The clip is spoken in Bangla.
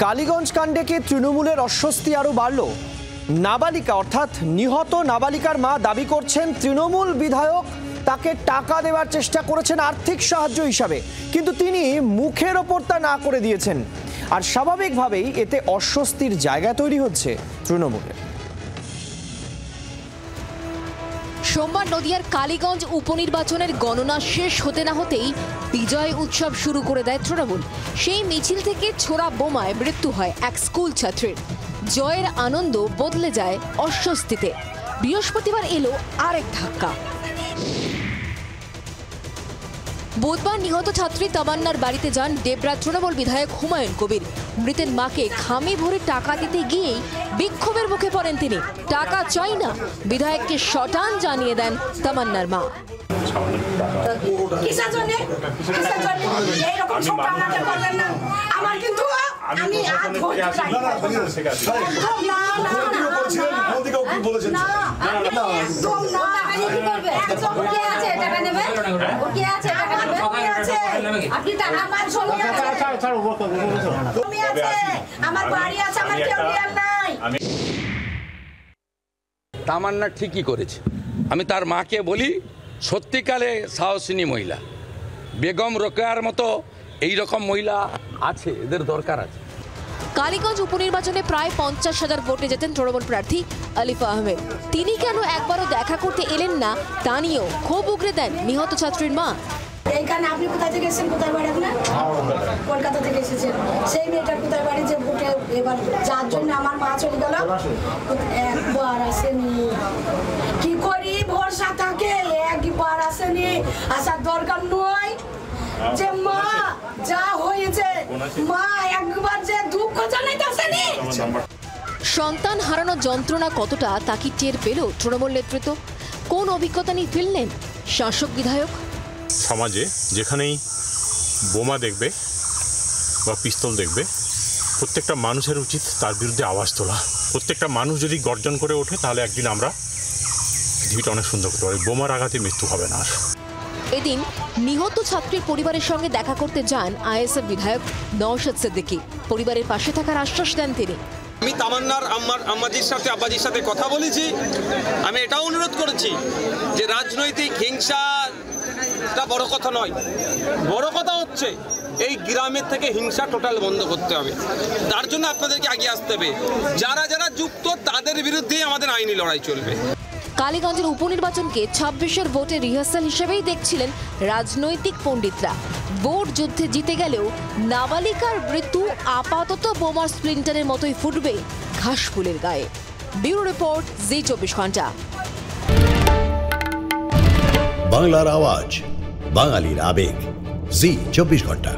কালীগঞ্জ কাণ্ডে কি তৃণমূলের অস্বস্তি আরো বাড়ল? নাবালিকা অর্থাৎ নিহত নাবালিকার মা দাবি করছেন তৃণমূল বিধায়ক তাকে টাকা দেওয়ার চেষ্টা করেছেন আর্থিক সাহায্য হিসাবে, কিন্তু তিনি মুখের ওপর তা না করে দিয়েছেন। আর স্বাভাবিকভাবেই এতে অস্বস্তির জায়গা তৈরি হচ্ছে তৃণমূলের। সোমবার নদিয়ার কালীগঞ্জ উপনির্বাচনের গণনা শেষ হতে না হতেই বিজয় উৎসব শুরু করে দেয় তৃণমূল। সেই মিছিল থেকে ছোড়া বোমায় মৃত্যু হয় এক স্কুল ছাত্রীর। জয়ের আনন্দ বদলে যায় অস্বস্তিতে। বৃহস্পতিবার এলো আরেক ধাক্কা। বুধবার নিহত ছাত্রী তামান্নার বাড়িতে যান ডেবরা তৃণমূল বিধায়ক হুমায়ুন কবির। মৃতের মাকে খামে ভরে টাকা দিতে গিয়েই বিক্ষোভের মুখে পড়েন তিনি। টাকা চাই না, বিধায়ককে শটান জানিয়ে দেন তামান্নার মা। তামান্না ঠিকই করেছে। আমি তার মাকে বলি, সত্যিকালে সাহসিনী মহিলা, বেগম রোকেয়ার মতো এই রকম মহিলা আছে, এদের দরকার আছে। কালীগঞ্জ উপনির্বাচনে প্রায় 50,000 ভোটে যেতেন তৃণমূল প্রার্থী আলিফ আহমেদ। তিনি কেন একবারও দেখা করতে এলেন না তা নিয়েও ক্ষোভ উগরে দেন নিহত ছাত্রীর মা। এইখানে আপনি কোথায় থেকে এসেছেন? কোথায় বাড়ি আপনার? কলকাতা থেকে এসেছেন। সেই মেয়েটা কোথায় বাড়ি যে ভোটে এবার যার জন্য আমার মা চলে গেল, একবার আসেনি। কি করি ভরসা থাকে, একবার আসেনি, আসার দরকার নয়। যে মা যা হয়েছে, মা একবার যে দুঃখ জানাইতে আসেনি। সন্তান হারানোর যন্ত্রণা কতটা তা কি টের পেল তৃণমূল নেতৃত্ব? কোন অভিজ্ঞতা নিয়ে ফিরলেন শাসক বিধায়ক? সমাজে যেখানেই বোমা দেখবে বা পিস্তল দেখবে, প্রত্যেকটা মানুষের উচিত তার বিরুদ্ধে আওয়াজ তোলা। প্রত্যেকটা মানুষ যদি গর্জন করে ওঠে তাহলে একদিন আমরা পৃথিবীটা অনেক সুন্দর করতে পারি। বোমার আঘাতে মৃত্যু হবে না। এদিন নিহত ছাত্রীর পরিবারের সঙ্গে দেখা করতে যান আইএসএফ বিধায়ক নওশাদ সিদ্দিকী। পরিবারের পাশে থাকার আশ্বাস দেন তিনি। আমি তামান্নার আব্বাজির সাথে কথা বলেছি। আমি এটাও অনুরোধ করেছি যে রাজনৈতিক হিংসাটা বড় কথা নয়, বড় কথা হচ্ছে এই গ্রামের থেকে হিংসা টোটাল বন্ধ করতে হবে। তার জন্য আপনাদেরকে আগে আসতে হবে। যারা যারা যুক্ত তাদের বিরুদ্ধেই আমাদের আইনি লড়াই চলবে। কালীগঞ্জের উপনির্বাচনকে 26-এর ভোটের রিহার্সাল হিসেবেই দেখছিলেন রাজনৈতিক পণ্ডিতরা। ভোট যুদ্ধে জিতে গেলেও নাবালিকার মৃত্যু আপাতত বোমার স্প্লিন্টারের মতোই ফুটবে ঘাসফুলের গায়ে। ব্যুরো রিপোর্ট, জি 24 ঘন্টা। বাংলার আওয়াজ, বাঙালির আবেগ, জি 24 ঘন্টা।